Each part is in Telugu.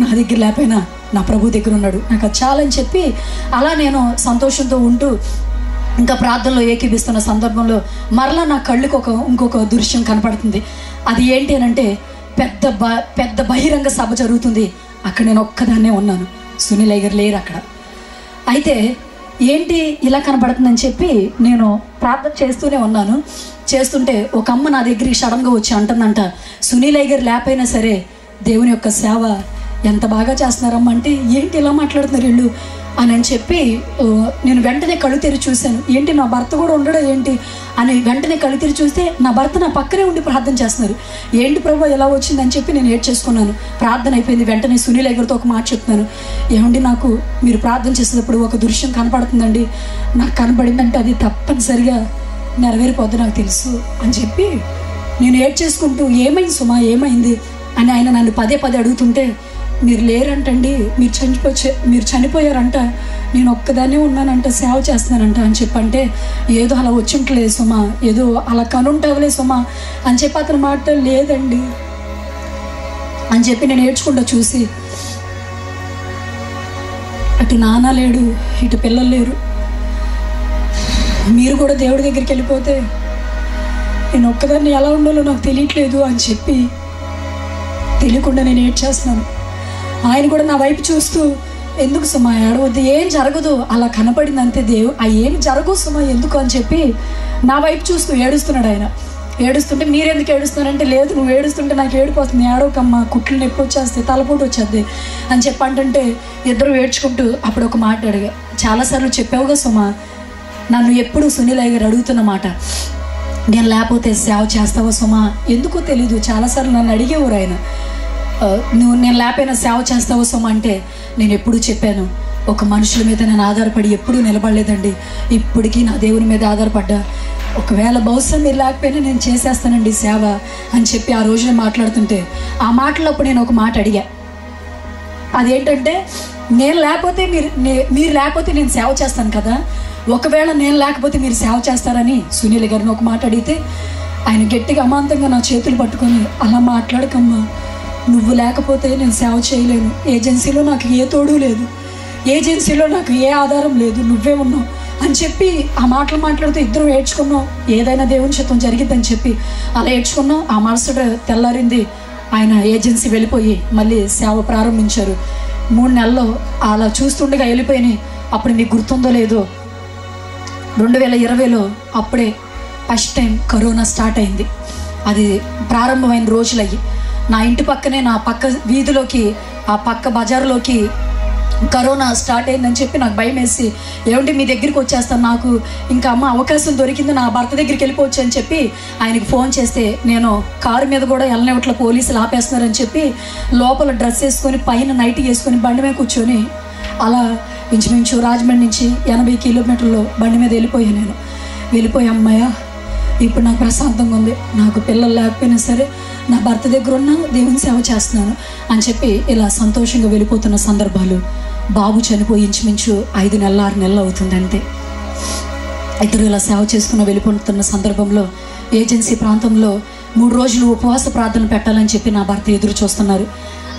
నా దగ్గర లేకపోయినా నా ప్రభు దగ్గర ఉన్నాడు, నాకు అది చాలని చెప్పి అలా నేను సంతోషంతో ఉంటూ ఇంకా ప్రార్థనలో ఏకీపిస్తున్న సందర్భంలో మరలా నా కళ్ళుకి ఇంకొక దృశ్యం కనపడుతుంది. అది ఏంటి అని అంటే పెద్ద బహిరంగ సభ జరుగుతుంది. అక్కడ నేను ఒక్కదాన్నే ఉన్నాను, సునీల్ అయ్యర్ లేరు అక్కడ. అయితే ఏంటి ఇలా కనపడుతుందని చెప్పి నేను ప్రార్థన చేస్తూనే ఉన్నాను. చేస్తుంటే ఒక అమ్మ నా దగ్గరికి సడన్గా వచ్చి అంటుందంట, సునీల్ అయ్యర్ లేకపోయినా సరే దేవుని యొక్క సేవ ఎంత బాగా చేస్తున్నారమ్మా అంటే, ఏంటి ఇలా మాట్లాడుతున్నారు వీళ్ళు అని చెప్పి నేను వెంటనే కళ్ళు తెరిచి చూశాను. ఏంటి నా భర్త కూడా ఉండడం ఏంటి అని వెంటనే కళ్ళు తెరిచి చూస్తే నా భర్త నా పక్కనే ఉండి ప్రార్థన చేస్తున్నారు. ఏంటి ప్రభు ఎలా వచ్చిందని చెప్పి నేను ఏడ్చేసుకున్నాను. ప్రార్థన అయిపోయింది. వెంటనే సునీల్ అయ్యర్తో ఒక మాట చెప్తున్నాను, ఏమండి నాకు మీరు ప్రార్థన చేసేటప్పుడు ఒక దృశ్యం కనపడుతుందండి, నాకు కనపడిందంటే అది తప్పనిసరిగా నెరవేరిపోద్ది నాకు తెలుసు అని చెప్పి నేను ఏడ్చేసుకుంటూ ఏమైంది సుమా ఏమైంది అని ఆయన నన్ను పదే అడుగుతుంటే, మీరు లేరంటండి, మీరు చనిపోయారంట, నేను ఒక్కదాన్నే ఉన్నానంట, సేవ చేస్తున్నానంట అని చెప్పంటే, ఏదో అలా వచ్చి ఉంటలేదు సుమా, ఏదో అలా కనుంటావులే సుమా అని చెప్పి అతని మాట లేదండి అని చెప్పి నేను ఏడ్చుకుంటూ చూసి, అటు నాన్న లేడు, ఇటు పిల్లలు లేరు, మీరు కూడా దేవుడి దగ్గరికి వెళ్ళిపోతే నేను ఒక్కదాన్ని ఎలా ఉండాలో నాకు తెలియట్లేదు అని చెప్పి తెలియకుండా నేను ఏడ్చేస్తున్నాను. ఆయన కూడా నా వైపు చూస్తూ, ఎందుకు సుమా ఏడవద్దు, ఏం జరగదు, అలా కనపడింది అంతే, ఏం జరగదు సుమా ఎందుకు అని చెప్పి నా వైపు చూస్తూ ఏడుస్తున్నాడు ఆయన. ఏడుస్తుంటే మీరెందుకు ఏడుస్తున్నారంటే, లేదు నువ్వు ఏడుస్తుంటే నాకు ఏడిపోతుంది, ఏడవకమ్మా, కుట్లు నొప్పి వచ్చేస్తే తలపోటు వచ్చేద్ది అని చెప్పి అంటుంటే ఇద్దరు ఏడ్చుకుంటూ అప్పుడు ఒక మాట అడిగా, చాలాసార్లు చెప్పావుగా సుమా, నన్ను ఎప్పుడు సునీల్ అయ్యర్ అడుగుతున్న మాట, నేను లేకపోతే సేవ చేస్తావా సుమా, ఎందుకో తెలీదు చాలాసార్లు నన్ను అడిగేవారు ఆయన, నేను లేకపోయినా సేవ చేస్తావా సుమా అంటే నేను ఎప్పుడూ చెప్పాను, ఒక మనుషుల మీద నేను ఆధారపడి ఎప్పుడూ నిలబడలేదండి, ఇప్పటికీ నా దేవుని మీద ఆధారపడ్డా, ఒకవేళ బహుశా మీరు లేకపోయినా నేను చేసేస్తానండి సేవ అని చెప్పి ఆ రోజున మాట్లాడుతుంటే, ఆ మాటలప్పుడు నేను ఒక మాట అడిగా, అదేంటంటే నేను లేకపోతే మీరు లేకపోతే నేను సేవ చేస్తాను కదా, ఒకవేళ నేను లేకపోతే మీరు సేవ చేస్తారని సునీల్ గారిని ఒక మాట అడిగితే ఆయన గట్టిగా అమాంతంగా నా చేతులు పట్టుకొని, అలా మాట్లాడకమ్మా, నువ్వు లేకపోతే నేను సేవ చేయలేను, ఏజెన్సీలో నాకు ఏ తోడు లేదు, ఏజెన్సీలో నాకు ఏ ఆధారం లేదు, నువ్వే ఉన్నావు అని చెప్పి ఆ మాటలు మాట్లాడుతూ ఇద్దరు ఏడ్చుకున్నాం. ఏదైనా దేవుని చిత్తం జరిగిద్దని చెప్పి అలా ఏడ్చుకున్నాం. ఆ మరుసటి తెల్లారింది, ఆయన ఏజెన్సీ వెళ్ళిపోయి మళ్ళీ సేవ ప్రారంభించారు. 3 నెలల్లో అలా చూస్తుండగా వెళ్ళిపోయినాయి. అప్పుడు మీకు గుర్తుందో లేదో, 2020లో అప్పుడే ఫస్ట్ టైం కరోనా స్టార్ట్ అయింది. అది ప్రారంభమైన రోజులు అయ్యి నా ఇంటి పక్కనే, నా పక్క వీధిలోకి, ఆ పక్క బజార్లోకి కరోనా స్టార్ట్ అయిందని చెప్పి నాకు భయం వేసి, ఏమంటే మీ దగ్గరికి వచ్చేస్తాను, నాకు ఇంకా అమ్మ అవకాశం దొరికింది, నా భర్త దగ్గరికి వెళ్ళిపోవచ్చు అని చెప్పి ఆయనకి ఫోన్ చేస్తే, నేను కారు మీద కూడా ఎల్లనెవట్ల పోలీసులు ఆపేస్తున్నారని చెప్పి లోపల డ్రెస్ వేసుకొని పైన నైట్ వేసుకొని బండి మీద కూర్చొని అలా ఇంచుమించు రాజమండ్రి నుంచి 80 కిలోమీటర్లు బండి మీద వెళ్ళిపోయాను. నేను వెళ్ళిపోయి, అమ్మాయ ఇప్పుడు నాకు ప్రశాంతంగా ఉంది, నాకు పిల్లలు లేకపోయినా సరే నా భర్త దగ్గర ఉన్న దేవుని సేవ చేస్తున్నాను అని చెప్పి ఇలా సంతోషంగా వెళ్ళిపోతున్న సందర్భాలు. బాబు చనిపోయి ఇంచుమించు 5 నెలలు 6 నెలలు అవుతుంది అంతే. ఇద్దరు ఇలా సేవ చేసుకుని వెళ్ళిపోతున్న సందర్భంలో ఏజెన్సీ ప్రాంతంలో 3 రోజులు ఉపవాస ప్రార్థన పెట్టాలని చెప్పి నా భర్త ఎదురు చూస్తున్నారు.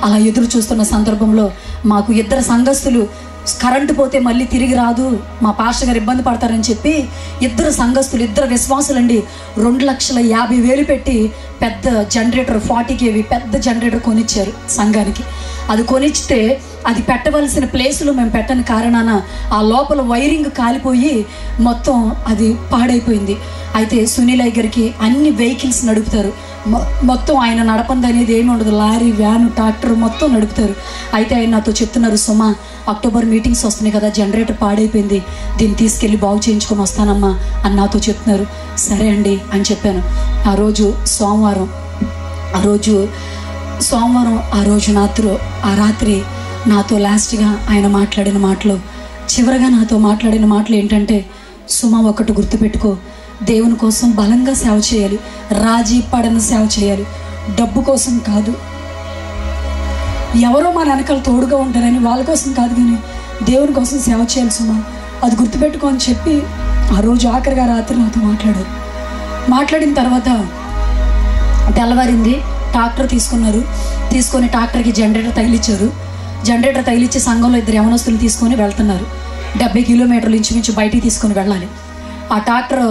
అలా ఎదురు చూస్తున్న సందర్భంలో మాకు 2 సంఘస్థులు, కరెంటు పోతే మళ్ళీ తిరిగి రాదు, మా పాస్టర్ గారు ఇబ్బంది పడతారని చెప్పి 2 సంఘస్థులు, 2 విశ్వాసులండి 2,50,000 పెట్టి పెద్ద జనరేటర్ 40 kV పెద్ద జనరేటర్ కొనిచ్చారు సంఘానికి. అది కొనిచ్చితే అది పెట్టవలసిన ప్లేసులో మేము పెట్టని కారణాన ఆ లోపల వైరింగ్ కాలిపోయి మొత్తం అది పాడైపోయింది. అయితే సునీల్ అయ్యర్కి అన్ని వెహికల్స్ నడుపుతారు, మొత్తం ఆయన నడపంది అనేది ఏమి ఉండదు, లారీ వ్యాను ట్రాక్టర్ మొత్తం నడుపుతారు. అయితే ఆయన నాతో చెప్తున్నారు, సుమా అక్టోబర్ మీటింగ్స్ వస్తున్నాయి కదా, జనరేటర్ పాడైపోయింది, దీన్ని తీసుకెళ్ళి బాగు చేయించుకొని వస్తానమ్మా అని నాతో చెప్తున్నారు. సరే అండి అని చెప్పాను. ఆ రోజు సోమవారం ఆ రాత్రి నాతో లాస్ట్గా ఆయన మాట్లాడిన మాటలు, చివరగా నాతో మాట్లాడిన మాటలు ఏంటంటే, సుమా ఒకటి గుర్తుపెట్టుకో, దేవుని కోసం బలంగా సేవ చేయాలి, రాజీ పడని సేవ చేయాలి, డబ్బు కోసం కాదు, ఎవరో మన వెనకాల తోడుగా ఉంటారని వాళ్ళ కోసం కాదు, కానీ దేవుని కోసం సేవ చేయాలి సుమా, అది గుర్తుపెట్టుకో అని చెప్పి ఆ రోజు ఆఖరిగా రాత్రి నాతో మాట్లాడారు. మాట్లాడిన తర్వాత తెల్లవారింది, ట్రాక్టర్ తీసుకున్నారు, తీసుకొని ట్రాక్టర్కి జనరేటర్ తగిలిచ్చారు. జనరేటర్ తగిలిచ్చి సంఘంలో 2 యవనస్తులు తీసుకొని వెళ్తున్నారు. 70 కిలోమీటర్లు ఇంచుమించు బయటికి తీసుకొని వెళ్ళాలి. ఆ ట్రాక్టర్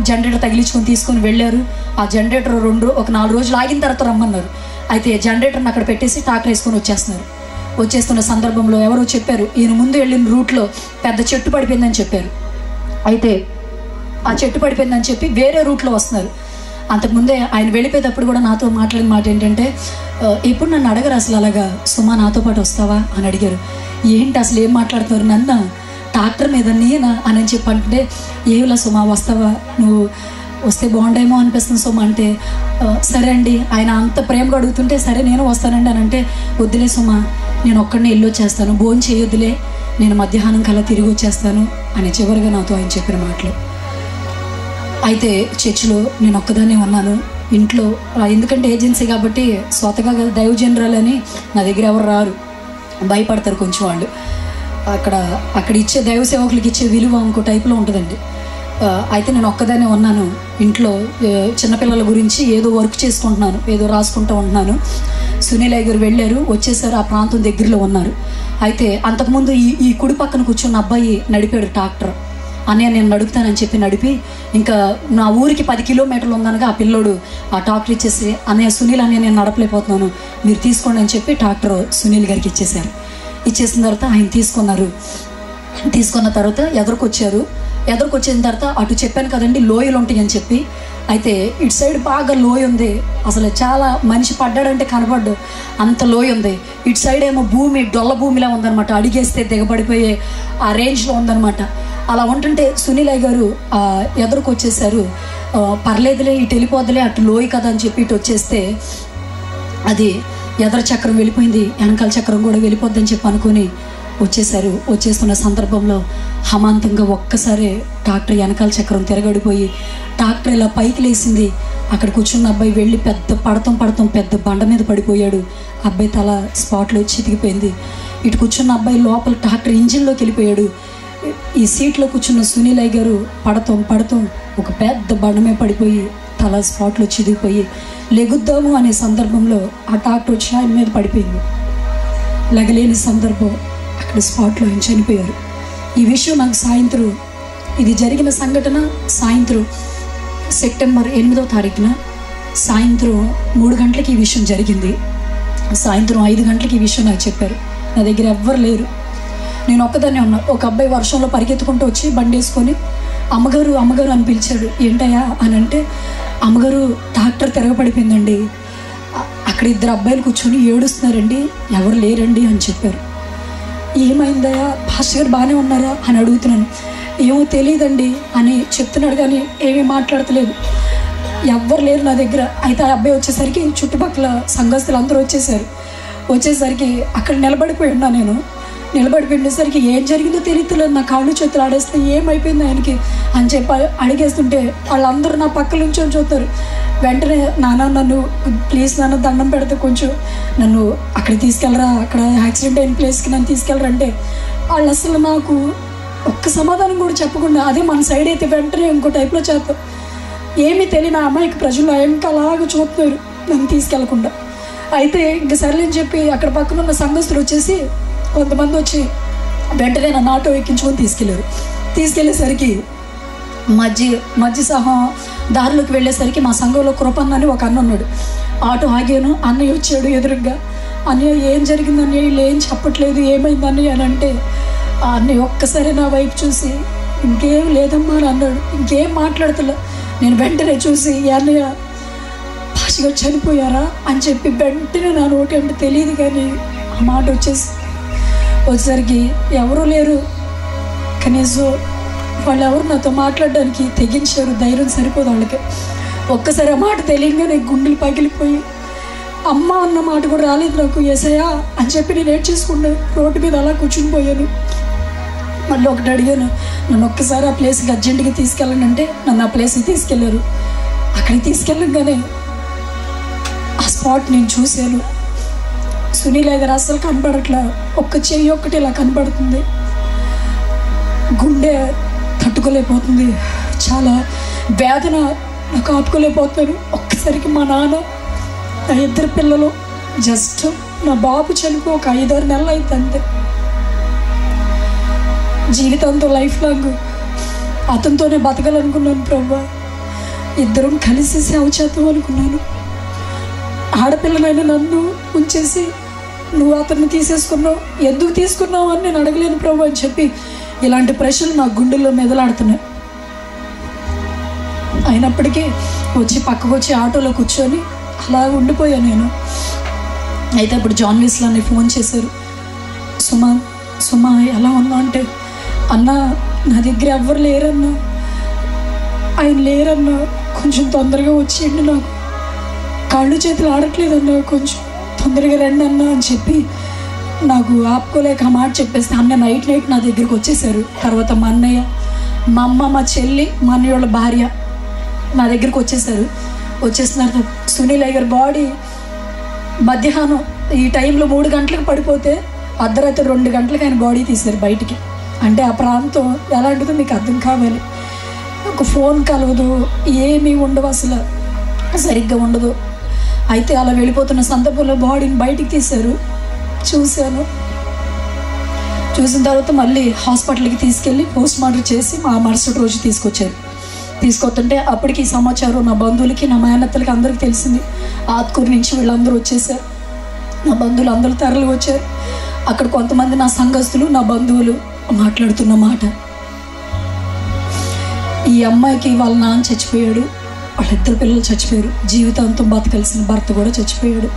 జనరేటర్ తగిలించుకొని తీసుకొని వెళ్ళారు. ఆ జనరేటర్ 4 రోజులు ఆగిన తర్వాత రమ్మన్నారు. అయితే జనరేటర్ని అక్కడ పెట్టేసి ట్రాక్టర్ వేసుకొని వచ్చేస్తున్న సందర్భంలో ఎవరో చెప్పారు, ఈయన ముందు వెళ్ళిన రూట్లో పెద్ద చెట్టు పడిపోయిందని చెప్పారు. అయితే ఆ చెట్టు పడిపోయిందని చెప్పి వేరే రూట్లో వస్తున్నారు. అంతకుముందే ఆయన వెళ్ళిపోయేటప్పుడు కూడా నాతో మాట్లాడిన మాట ఏంటంటే, ఎప్పుడు నన్ను అడగరు అసలు అలాగా, సుమా నాతో పాటు వస్తావా అని అడిగారు. ఏంటి అసలు ఏం మాట్లాడుతున్నారు, నన్న ట్రాక్టర్ మీద నేనా అని చెప్పంటే, ఏమిలా సుమా వస్తావా, నువ్వు వస్తే బాగుండేమో అనిపిస్తుంది సుమా అంటే, సరే అండి ఆయన అంత ప్రేమగా అడుగుతుంటే సరే నేను వస్తానండి అని అంటే, వద్దులే సుమా నేను ఒక్కడిని వెళ్ళి వచ్చేస్తాను, భోజనం చేయొద్దులే, నేను మధ్యాహ్నం కల్లా తిరిగి వచ్చేస్తాను అని చివరిగా నాతో ఆయన చెప్పిన మాటలు. అయితే చర్చిలో నేను ఒక్కదాన్నే ఉన్నాను ఇంట్లో, ఎందుకంటే ఏజెన్సీ కాబట్టి స్వతగా దైవ జనరల్ అని నా దగ్గర ఎవరు రారు, భయపడతారు కొంచెం వాళ్ళు. అక్కడ ఇచ్చే దైవ సేవకులకి ఇచ్చే విలువ ఇంకో టైప్లో ఉంటుందండి. అయితే నేను ఒక్కదాన్నే ఉన్నాను ఇంట్లో, చిన్నపిల్లల గురించి ఏదో వర్క్ చేసుకుంటున్నాను, ఏదో రాసుకుంటూ ఉంటున్నాను. సునీల్ గారు వెళ్ళారు, వచ్చేసారు, ఆ ప్రాంతం దగ్గరలో ఉన్నారు. అయితే అంతకుముందు ఈ కుడి పక్కన కూర్చున్న అబ్బాయి నడిపాడు ట్రాక్టర్. అన్నయ్య నేను నడుపుతానని చెప్పి నడిపి, ఇంకా నా ఊరికి 10 కిలోమీటర్లు ఉందనగా ఆ పిల్లోడు ఆ ట్రాక్టర్ ఇచ్చేసి, అన్నయ్య సునీల్ అన్నయ్య నేను నడపలేకపోతున్నాను మీరు తీసుకోండి అని చెప్పి ట్రాక్టర్ సునీల్ గారికి ఇచ్చేసారు. ఇచ్చేసిన తర్వాత ఆయన తీసుకున్న తర్వాత ఎదురుకొచ్చిన తర్వాత అటు చెప్పాను కదండి లోయలు ఉంటాయి అని చెప్పి, అయితే ఇటు సైడ్ బాగా లోయ ఉంది, అసలు చాలా మనిషి పడ్డాడంటే కనపడ్డు అంత లోయ ఉంది. ఇటు సైడ్ ఏమో భూమి డొల్ల భూమిలా ఉందనమాట, అడిగేస్తే దిగబడిపోయే ఆ రేంజ్లో ఉందనమాట. అలా ఉంటుంటే సునీల్ గారు ఎదురుకొచ్చేసారు. పర్లేదులే ఇటు వెళ్ళిపోద్దులే, అటు లోయ కదా అని చెప్పి ఇటు వచ్చేస్తే అది ఎదర చక్రం వెళ్ళిపోయింది, వెనకాల చక్రం కూడా వెళ్ళిపోద్దని చెప్పి అనుకుని వచ్చేసారు. వచ్చేస్తున్న సందర్భంలో హమాంతంగా ఒక్కసారి ట్రాక్టర్ వెనకాల చక్రం తిరగడిపోయి ట్రాక్టర్ ఇలా పైకి లేసింది. అక్కడ కూర్చున్న అబ్బాయి వెళ్ళి పడతాం పెద్ద బండ మీద పడిపోయాడు. అబ్బాయి తల స్పాట్లో చితికిపోయింది. ఇటు కూర్చున్న అబ్బాయి లోపల ట్రాక్టర్ ఇంజిన్లోకి వెళ్ళిపోయాడు. ఈ సీట్లో కూర్చున్న సునీల్ గారు పడతాం ఒక పెద్ద బండ మీద పడిపోయి తల స్పాట్లో చితికిపోయి లెగుద్దాము అనే సందర్భంలో ఆ ట్రాక్టర్ వచ్చి ఆయన మీద పడిపోయింది. లెగలేని సందర్భం, అక్కడ స్పాట్లో ఆయన చనిపోయారు. ఈ విషయం నాకు సాయంత్రం, ఇది జరిగిన సంఘటన సాయంత్రం సెప్టెంబర్ 8వ తారీఖున సాయంత్రం 3 గంటలకి ఈ విషయం జరిగింది. సాయంత్రం 5 గంటలకి ఈ విషయం నాకు చెప్పారు. నా దగ్గర ఎవ్వరు లేరు, నేను ఒక్కదాన్నే ఉన్నా. ఒక అబ్బాయి వర్షంలో పరిగెత్తుకుంటూ వచ్చి బండి వేసుకొని అమ్మగారు అని పిలిచాడు. ఏంటయ్యా అని అంటే, అమ్మగారు ట్రాక్టర్ తిరగబడిపోయిందండి, అక్కడ 2 అబ్బాయిలు కూర్చొని ఏడుస్తున్నారండి, ఎవరు లేరండి అని చెప్పారు. ఏమైందయ్యా, పాస్టర్ గారు బాగానే ఉన్నారా అని అడుగుతున్నాను. ఏమో తెలియదండి అని చెప్తున్నాడు కానీ ఏమీ మాట్లాడతలేదు, ఎవ్వరు లేరు నా దగ్గర. అయితే ఆ అబ్బాయి వచ్చేసరికి చుట్టుపక్కల సంఘస్థులు అందరూ వచ్చేసరికి అక్కడ నిలబడిపోయి ఉన్నా. నేను నిలబడిపోయేసరికి ఏం జరిగిందో తెలియట్లేదు, నా కాళ్ళు చేతులు ఆడేస్తే ఏమైపోయింది ఆయనకి అని చెప్పి అడిగేస్తుంటే వాళ్ళందరూ నా పక్కన నుంచి చూస్తారు. వెంటనే నన్ను ప్లీజ్ నాన్న దండం పెడితే కొంచెం నన్ను అక్కడికి తీసుకెళ్ళరా, అక్కడ యాక్సిడెంట్ అయిన ప్లేస్కి నన్ను తీసుకెళ్ళరంటే వాళ్ళు అసలు నాకు ఒక్క సమాధానం కూడా చెప్పకుండా, అదే మన సైడ్ అయితే వెంటనే ఇంకో టైప్లో చేస్తారు. ఏమీ తెలియని అమ్మాయికి ప్రజలు ఇంకా అలాగ చూస్తున్నారు నన్ను తీసుకెళ్లకుండా. అయితే ఇంక సరేలేని చెప్పి అక్కడ పక్కన ఉన్న సంఘస్థులు వచ్చేసి కొంతమంది వచ్చి వెంటనే నన్ను ఆటో ఎక్కించుకొని తీసుకెళ్ళేసరికి మధ్య సహా దారిలోకి వెళ్ళేసరికి మా సంఘంలో కృపన్న అని ఒక అన్న ఉన్నాడు. ఆటో ఆగాను, అన్నయ్య వచ్చాడు ఎదురుగా. అన్నయ్య ఏం జరిగింది అన్నయ్య, వీళ్ళు ఏం చెప్పట్లేదు, ఏమైంది అన్నయ్య అని అంటే, ఆ అన్నయ్య ఒక్కసారి నా వైపు చూసి ఇంకేం లేదమ్మా అని అన్నాడు. ఇంకేం మాట్లాడతలే. నేను వెంటనే చూసి అన్నయ్య పాస్టర్ గారు చనిపోయారా అని చెప్పి వెంటనే నా నోటి అంటే తెలియదు కానీ ఆ మాట వచ్చేసరికి ఎవరూ లేరు, కనీసం వాళ్ళు ఎవరు నాతో మాట్లాడడానికి తెగించారు, ధైర్యం సరిపోదు వాళ్ళకి. ఒక్కసారి ఆ మాట తెలియగానే గుండెలు పగిలిపోయి అమ్మ అన్న మాట కూడా రాలేదు నాకు. యేసయ్యా అని చెప్పి నేను ఏడ్చేసుకున్నాను, రోడ్డు మీద అలా కూర్చుని పోయాను. మళ్ళీ ఒకటి అడిగాను, నన్ను ఒక్కసారి ఆ ప్లేస్కి అర్జెంటుగా తీసుకెళ్ళండి అంటే నన్ను ఆ ప్లేస్కి తీసుకెళ్ళారు. అక్కడికి తీసుకెళ్ళగానే ఆ స్పాట్ నేను చూశాను. సునీల్ గారు అస్సలు కనపడట్లా, ఒక్క చెయ్యి ఒక్కటి ఇలా కనపడుతుంది. గుండె తట్టుకోలేకపోతుంది, చాలా వేదన నాకు ఆపుకోలేకపోతాను. ఒక్కసారికి మా నాన్న, నా 2 పిల్లలు జస్ట్ నా బాబు చనిపో ఒక 5-6 నెలలు అయితే అంతే. జీవితంతో లైఫ్ లాంగ్ అతనితోనే బతకాలనుకున్నాను ప్రభా. ఇద్దరం కలిసి సేవ చేద్దాం అనుకున్నాను. ఆడపిల్లనైనా నన్ను ఉంచేసి నువ్వు అతన్ని తీసేసుకున్నావు, ఎందుకు తీసుకున్నావు అని నేను అడగలేను ప్రభు అని చెప్పి ఇలాంటి ప్రశ్నలు నా గుండెల్లో మెదలాడుతున్నాయి. అయినప్పటికీ వచ్చి పక్కకు వచ్చి ఆటోలో కూర్చొని అలా ఉండిపోయాను నేను. అయితే అప్పుడు జాన్ వెస్లీ ఫోన్ చేశారు. సుమా ఎలా ఉన్నా అంటే, అన్న నా దగ్గర ఎవ్వరు లేరన్నా, ఆయన లేరన్నా, కొంచెం తొందరగా వచ్చేయండి, నాకు కాళ్ళు చేతులు ఆడట్లేదన్నా, కొంచెం తొందరగా రండి అన్న అని చెప్పి నాకు ఆపుకోలేక ఆ మాట చెప్పేస్తే అన్న నైట్ నా దగ్గరికి వచ్చేసారు. తర్వాత మా అన్నయ్య, మా అమ్మ, మా చెల్లి, మా అన్నయ్య వాళ్ళ భార్య నా దగ్గరికి వచ్చేసారు. వచ్చేసిన సునీల్ అయ్యర్ బాడీ మధ్యాహ్నం ఈ టైంలో 3 గంటలకు పడిపోతే అర్ధరాత్రి 2 గంటలకు ఆయన బాడీ తీశారు బయటికి. అంటే ఆ ప్రాంతం ఎలాంటిదో మీకు అర్థం కావాలి. ఒక ఫోన్ కలవదు, ఏమీ ఉండవు, అసలు సరిగ్గా ఉండదు. అయితే అలా వెళ్ళిపోతున్న సందర్భంలో బాడీని బయటికి తీశారు. చూశాను. చూసిన తర్వాత మళ్ళీ హాస్పిటల్కి తీసుకెళ్ళి పోస్ట్ మార్టం చేసి మా మరుసటి రోజు తీసుకొస్తుంటే అప్పటికి ఈ సమాచారం నా బంధువులకి, నా మేనత్తలకి అందరికీ తెలిసింది. ఆత్కూరు నుంచి వీళ్ళందరూ వచ్చేసారు. నా బంధువులు అందరూ తరలి వచ్చారు. అక్కడ కొంతమంది నా సంఘస్థులు, నా బంధువులు మాట్లాడుతున్న మాట, ఈ అమ్మాయికి వాళ్ళ నాన్న చచ్చిపోయాడు, వాళ్ళిద్దరు పిల్లలు చచ్చిపోయారు, జీవితాంతం బతకాల్సిన భర్త కూడా చచ్చిపోయాడు.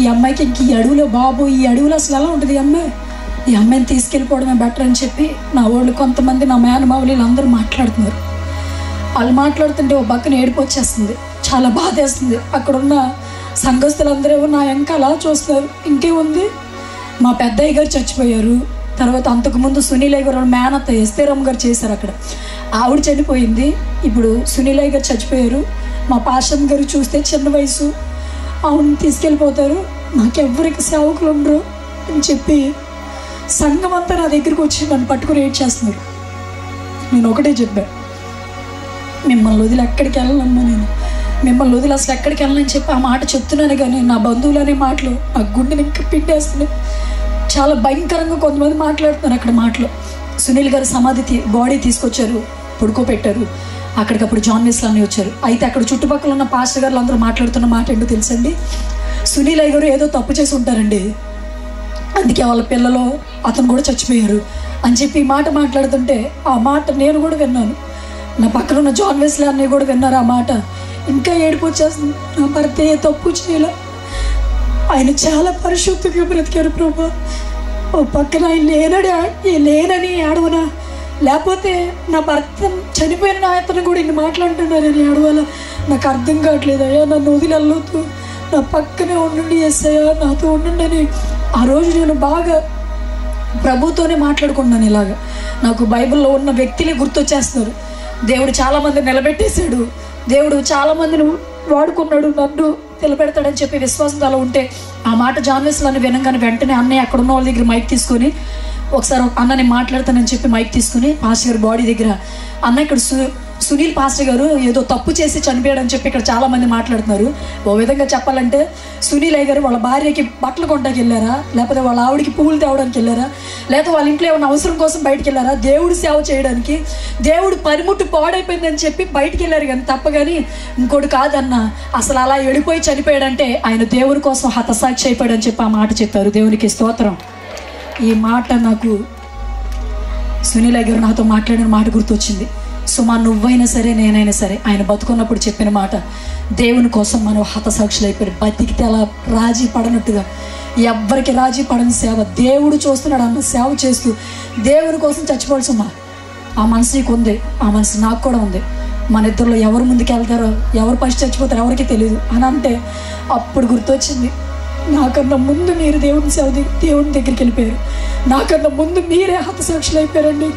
ఈ అమ్మాయికి ఇంక ఈ అడవిలో బాబు, ఈ అడవిలో అసలు ఎలా ఉంటుంది ఈ అమ్మాయిని తీసుకెళ్ళిపోవడమే బెటర్ అని చెప్పి నా వాళ్ళు కొంతమంది, నా మేనమావులు అందరూ మాట్లాడుతున్నారు. వాళ్ళు మాట్లాడుతుంటే ఓ పక్కన ఏడుపు వచ్చేస్తుంది, చాలా బాధేస్తుంది. అక్కడున్న సంఘస్థులందరూ నా వెనక అలా చూస్తారు. ఇంకేముంది, మా పెద్దయ్య గారు చచ్చిపోయారు, తర్వాత అంతకుముందు సునీల్ అయ్య గారు మేనత్త ఎస్తేరమ్మ గారు చేశారు అక్కడ, ఆవిడ చనిపోయింది. ఇప్పుడు సునీల్ అయ్య గారు చచ్చిపోయారు. మా పాషం గారు చూస్తే చిన్న వయసు, ఆవిడని తీసుకెళ్ళిపోతారు, నాకెవ్వరికి సేవకులు ఉండరు అని చెప్పి సంఘం అంతా నా దగ్గరికి వచ్చి నన్ను పట్టుకుని ఏడ్ చేస్తున్నారు. నేను ఒకటే చెప్పా, మిమ్మల్ని వదిలి ఎక్కడికి వెళ్ళనమ్మా, నేను మిమ్మల్ని వదిలి అసలు ఎక్కడికి వెళ్ళనని చెప్పి ఆ మాట చెప్తున్నాను. కానీ నా బంధువులు అనే మాటలు నా గుండెని ఇంకా పిండేస్తున్నాయి. చాలా భయంకరంగా కొంతమంది మాట్లాడుతున్నారు అక్కడ మాటలు. సునీల్ గారు సమాధి బాడీ తీసుకొచ్చారు, పడుకోబెట్టారు. అక్కడికప్పుడు జాన్ వెస్లీ వచ్చారు. అయితే అక్కడ చుట్టుపక్కల ఉన్న పాస్టర్ గారు అందరూ మాట్లాడుతున్న మాట ఏంటో తెలుసండి, సునీల్ అయ్య గారు ఏదో తప్పు చేసి ఉంటారండి, అందుకే వాళ్ళ పిల్లలు అతను కూడా చచ్చిపోయారు అని చెప్పి ఈ మాట మాట్లాడుతుంటే ఆ మాట నేను కూడా విన్నాను. నా పక్కన ఉన్న జాన్ వెస్లీ అన్నయ్య కూడా విన్నారు ఆ మాట. ఇంకా ఏడుపు వచ్చేస్తుంది. నా భర్త ఏ తప్పు చేయలే, ఆయన చాలా పరిశుద్ధంగా బ్రతికారు ప్రభా. ఓ పక్కన ఆయన లేనని ఏడవనా, లేకపోతే నా భర్త చనిపోయిన నా అతను కూడా ఇన్ని మాట్లాడుతున్నారని ఏడవాలా, నాకు అర్థం కావట్లేదు. అయ్యా నన్ను వదిలి వెళ్ళొద్దు, నా పక్కనే ఉండండి, ఎస్ఐయా నాతో ఉండండి అని ఆ రోజు నేను బాగా ప్రభుతోనే మాట్లాడుకున్నాను. ఇలాగా నాకు బైబిల్లో ఉన్న వ్యక్తులే గుర్తొచ్చేస్తున్నారు. దేవుడు చాలామంది నిలబెట్టేశాడు, దేవుడు చాలామందిని వాడుకున్నాడు, నన్ను నిలబెడతాడని చెప్పి విశ్వాసం అలా ఉంటే ఆ మాట జాన్ వెస్లీ వినగానే వెంటనే అన్నయ్య అక్కడ ఉన్న వాళ్ళ దగ్గర మైక్ తీసుకొని ఒకసారి అన్నని మాట్లాడతానని చెప్పి మైక్ తీసుకుని పాస్టర్ గారు బాడీ దగ్గర, అన్న ఇక్కడ సునీల్ పాస్టర్ గారు ఏదో తప్పు చేసి చనిపోయాడని చెప్పి ఇక్కడ చాలామంది మాట్లాడుతున్నారు. ఓ విధంగా చెప్పాలంటే సునీల్ అయ్య గారు వాళ్ళ భార్యకి బట్టలు కొనడానికి వెళ్ళారా, లేకపోతే వాళ్ళ ఆవిడికి పువ్వులు తేవడానికి వెళ్ళారా, లేకపోతే వాళ్ళ ఇంట్లో ఏమైనా అవసరం కోసం బయటికి వెళ్ళారా, దేవుడు సేవ చేయడానికి, దేవుడు పనిముట్టు పాడైపోయిందని చెప్పి బయటికి వెళ్ళారు కానీ తప్ప కానీ ఇంకోటి కాదన్న. అసలు అలా వెళ్ళిపోయి చనిపోయాడంటే ఆయన దేవుడి కోసం హతసాక్షి అయిపోయాడని చెప్పి ఆ మాట చెప్పారు. దేవునికి స్తోత్రం. ఈ మాట నాకు సునీల్ అయ్య గారు నాతో మాట్లాడిన మాట గుర్తొచ్చింది. సుమా నువ్వైనా సరే నేనైనా సరే ఆయన బతుకున్నప్పుడు చెప్పిన మాట, దేవుని కోసం మనం హతసాక్షులు అయిపోయారు. బతికితే అలా రాజీ పడనట్టుగా, ఎవ్వరికి రాజీ పడని సేవ దేవుడు చూస్తున్నాడు అన్న సేవ చేస్తూ దేవుని కోసం చచ్చిపోవాలి. సుమా ఆ మనసు నీకు ఉంది, ఆ మనసు నాకు కూడా ఉంది. మన ఇద్దరిలో ఎవరు ముందుకు వెళ్తారో, ఎవరు ఫస్ట్ చచ్చిపోతారో ఎవరికి తెలియదు అని అంటే అప్పుడు గుర్తొచ్చింది, నాకన్నా ముందు మీరు దేవుని దగ్గరికి వెళ్ళిపోయారు, నాకన్నా ముందు మీరే హతసాక్షులు అయిపోయారండి,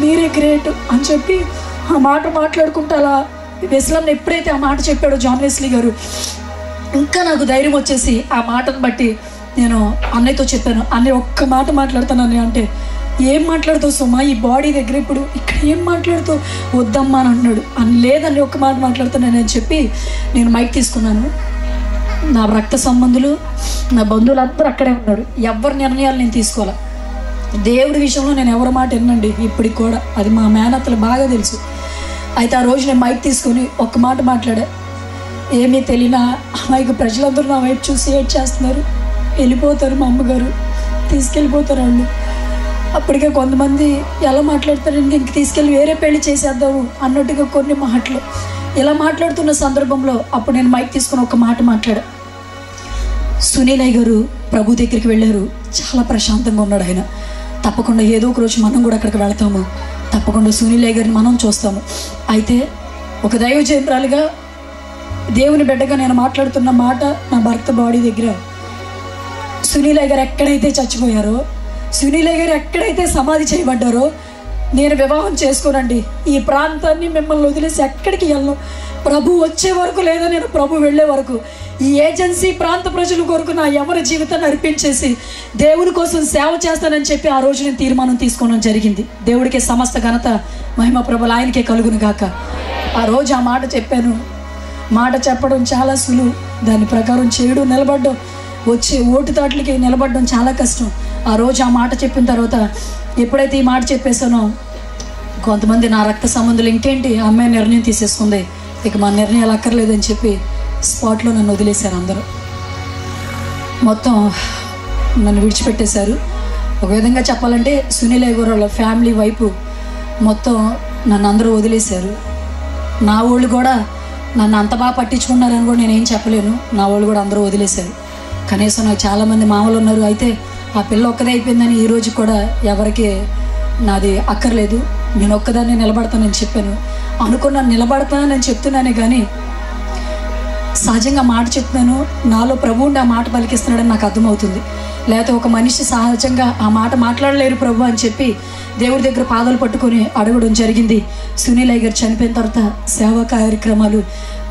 మీరే గ్రేట్ అని చెప్పి ఆ మాట మాట్లాడుకుంటూ అలా వెస్లీ ఎప్పుడైతే ఆ మాట చెప్పాడో జాన్ వెస్లీ గారు, ఇంకా నాకు ధైర్యం వచ్చేసి ఆ మాటను బట్టి నేను అన్నయ్యతో చెప్పాను, అన్నయ్య ఒక్క మాట మాట్లాడతాను అన్నయ్య అంటే, ఏం మాట్లాడుతావు సుమా ఈ బాడీ దగ్గర, ఇప్పుడు ఇక్కడ ఏం మాట్లాడుతావు, వద్దమ్మా అని అన్నాడు. అని లేదని ఒక్క మాట మాట్లాడుతానని చెప్పి నేను మైక్ తీసుకున్నాను. నా రక్త సంబంధులు, నా బంధువులు అందరూ అక్కడే ఉన్నారు. ఎవరి నిర్ణయాలు నేను తీసుకోవాలి. దేవుడి విషయంలో నేను ఎవరి మాట వినండి ఇప్పటికి కూడా. అది మా మేనత్తలు బాగా తెలుసు. అయితే ఆ రోజు నేను మైక్ తీసుకొని ఒక్క మాట మాట్లాడా. ఏమీ తెలియనా అమ్మాయికి ప్రజలందరూ నా వైపు చూసి ఏడ్ చేస్తున్నారు. వెళ్ళిపోతారు, మా అమ్మగారు తీసుకెళ్ళిపోతారు వాళ్ళు. అప్పటికే కొంతమంది ఎలా మాట్లాడతారండి, ఇంక తీసుకెళ్ళి వేరే పెళ్లి చేసేద్దాము అన్నట్టుగా కొన్ని మాటలు ఇలా మాట్లాడుతున్న సందర్భంలో అప్పుడు నేను మైక్ తీసుకుని ఒక మాట మాట్లాడా. సునీలయ్య గారు ప్రభు దగ్గరికి వెళ్ళారు. చాలా ప్రశాంతంగా ఉన్నాడు ఆయన. తప్పకుండా ఏదో ఒక రోజు మనం కూడా అక్కడికి వెళతాము. తప్పకుండా సునీలయ్య గారిని మనం చూస్తాము. అయితే ఒక దైవజనురాలుగా దేవుని బిడ్డగా నేను మాట్లాడుతున్న మాట, నా భర్త బాడీ దగ్గర సునీలయ్య గారు ఎక్కడైతే చచ్చిపోయారో, సునీలయ్య గారు ఎక్కడైతే సమాధి చేయబడ్డారో, నేను వివాహం చేసుకోనండి. ఈ ప్రాంతాన్ని మిమ్మల్ని వదిలేసి ఎక్కడికి వెళ్ళను. ప్రభు వచ్చే వరకు లేదా నేను ప్రభు వెళ్ళే వరకు ఈ ఏజెన్సీ ప్రాంత ప్రజల కొరకు నా ఎవరి జీవితాన్ని అర్పించేసి దేవుని కోసం సేవ చేస్తానని చెప్పి ఆ రోజు నేను తీర్మానం తీసుకోవడం జరిగింది. దేవుడికి సమస్త ఘనత మహిమ ప్రభులు ఆయనకే కలుగును గాక. ఆ రోజు ఆ మాట చెప్పాను. మాట చెప్పడం చాలా సులువు, దాని ప్రకారం చేయడం, నిలబడడం, వచ్చే ఓటుతాట్లకి నిలబడడం చాలా కష్టం. ఆ రోజు ఆ మాట చెప్పిన తర్వాత ఎప్పుడైతే ఈ మాట చెప్పేసానో కొంతమంది నా రక్త సంబంధులు ఇంకేంటి అమ్మాయి నిర్ణయం తీసేసుకుంది, ఇక మా నిర్ణయాలు అక్కర్లేదని చెప్పి స్పాట్లో నన్ను వదిలేశారు. అందరూ మొత్తం నన్ను విడిచిపెట్టేశారు. ఒక విధంగా చెప్పాలంటే సునీలయ్య గారు వాళ్ళ ఫ్యామిలీ వైపు మొత్తం నన్ను అందరూ వదిలేశారు. నా వాళ్ళు కూడా నన్ను అంత బాగా పట్టించుకున్నారని కూడా నేనేం చెప్పలేను. నా వాళ్ళు కూడా అందరూ వదిలేశారు. కనీసం నాకు చాలామంది మామూలు ఉన్నారు. అయితే ఆ పిల్ల ఒక్కదే అయిపోయిందని ఈరోజు కూడా ఎవరికి నాది అక్కర్లేదు, నేను ఒక్కదాన్ని నిలబడతానని చెప్పాను. అనుకున్నాను, నిలబడతానని చెప్తున్నానే కానీ సహజంగా మాట చెప్తున్నాను, నాలో ప్రభువుని ఆ మాట పలికిస్తున్నాడని నాకు అర్థమవుతుంది. లేకపోతే ఒక మనిషి సహజంగా ఆ మాట మాట్లాడలేరు ప్రభు అని చెప్పి దేవుడి దగ్గర పాదాలు పట్టుకొని అడగడం జరిగింది. సునీలయ్య గారు చనిపోయిన తర్వాత సేవా కార్యక్రమాలు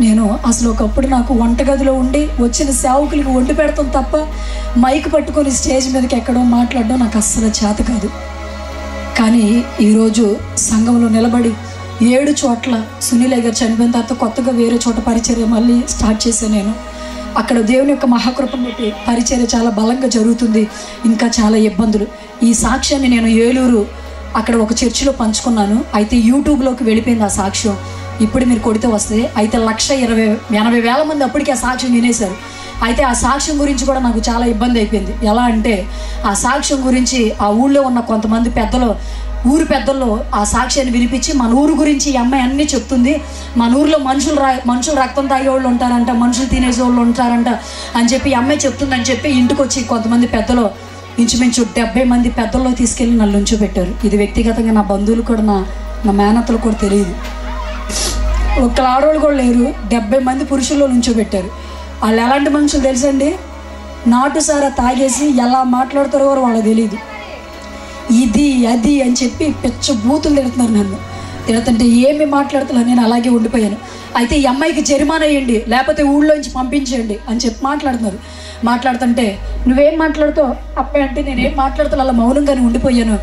నేను అసలు ఒకప్పుడు నాకు వంటగదిలో ఉండి వచ్చిన సేవకులకి వండి పెడతాం తప్ప మైక్ పట్టుకొని స్టేజ్ మీదకి ఎక్కడం, మాట్లాడడం నాకు అస్సలు చేత కాదు. కానీ ఈరోజు సంఘంలో నిలబడి 7 చోట్ల సునీలయ్య గారు చనిపోయిన తర్వాత కొత్తగా వేరే చోట పరిచర్య మళ్ళీ స్టార్ట్ చేశాను నేను. అక్కడ దేవుని యొక్క మహాకృపను బట్టి పరిచర్య చాలా బలంగా జరుగుతుంది. ఇంకా చాలా ఇబ్బందులు. ఈ సాక్ష్యాన్ని నేను ఏలూరు అక్కడ ఒక చర్చిలో పంచుకున్నాను. అయితే యూట్యూబ్లోకి వెళ్ళిపోయింది ఆ సాక్ష్యం. ఇప్పుడు మీరు కొడితే వస్తుంది. అయితే 1,80,000 మంది అప్పటికి ఆ సాక్ష్యం వినేశారు. అయితే ఆ సాక్ష్యం గురించి కూడా నాకు చాలా ఇబ్బంది అయిపోయింది. ఎలా అంటే ఆ సాక్ష్యం గురించి ఆ ఊళ్ళో ఉన్న కొంతమంది ఊరు పెద్దల్లో ఆ సాక్ష్యాన్ని వినిపించి మన ఊరు గురించి ఈ అమ్మాయి అన్నీ చెప్తుంది, మన ఊరిలో మనుషులు రక్తం తాగేవాళ్ళు ఉంటారంట, మనుషులు తినేసేవాళ్ళు ఉంటారంట అని చెప్పి ఈ అమ్మాయి చెప్తుందని చెప్పి ఇంటికి వచ్చి కొంతమంది పెద్దలు ఇంచుమించు 70 మంది పెద్దల్లో తీసుకెళ్ళి నన్ను ఉంచోబెట్టారు. ఇది వ్యక్తిగతంగా నా బంధువులు కూడా నా మేనత్తలు కూడా తెలియదు. ఒక్కరు ఆడవాళ్ళు కూడా లేరు, 70 మంది పురుషుల్లో నుంచోబెట్టారు. వాళ్ళు ఎలాంటి మనుషులు తెలుసండి, నాటుసారా తాగేసి ఎలా మాట్లాడతారో కూడా వాళ్ళకి తెలియదు. ఇది అది అని చెప్పి పెచ్చ బూతులు తిడుతున్నారు. నన్ను తిడుతుంటే ఏమి మాట్లాడుతున్నా నేను అలాగే ఉండిపోయాను. అయితే ఈ అమ్మాయికి జరిమానా వేయండి, లేకపోతే ఊళ్ళోంచి పంపించేయండి అని చెప్పి మాట్లాడుతుంటే నువ్వేం మాట్లాడుతావు అబ్బాయి అంటే నేనేం మాట్లాడుతాను అలా మౌనంగానే ఉండిపోయాను.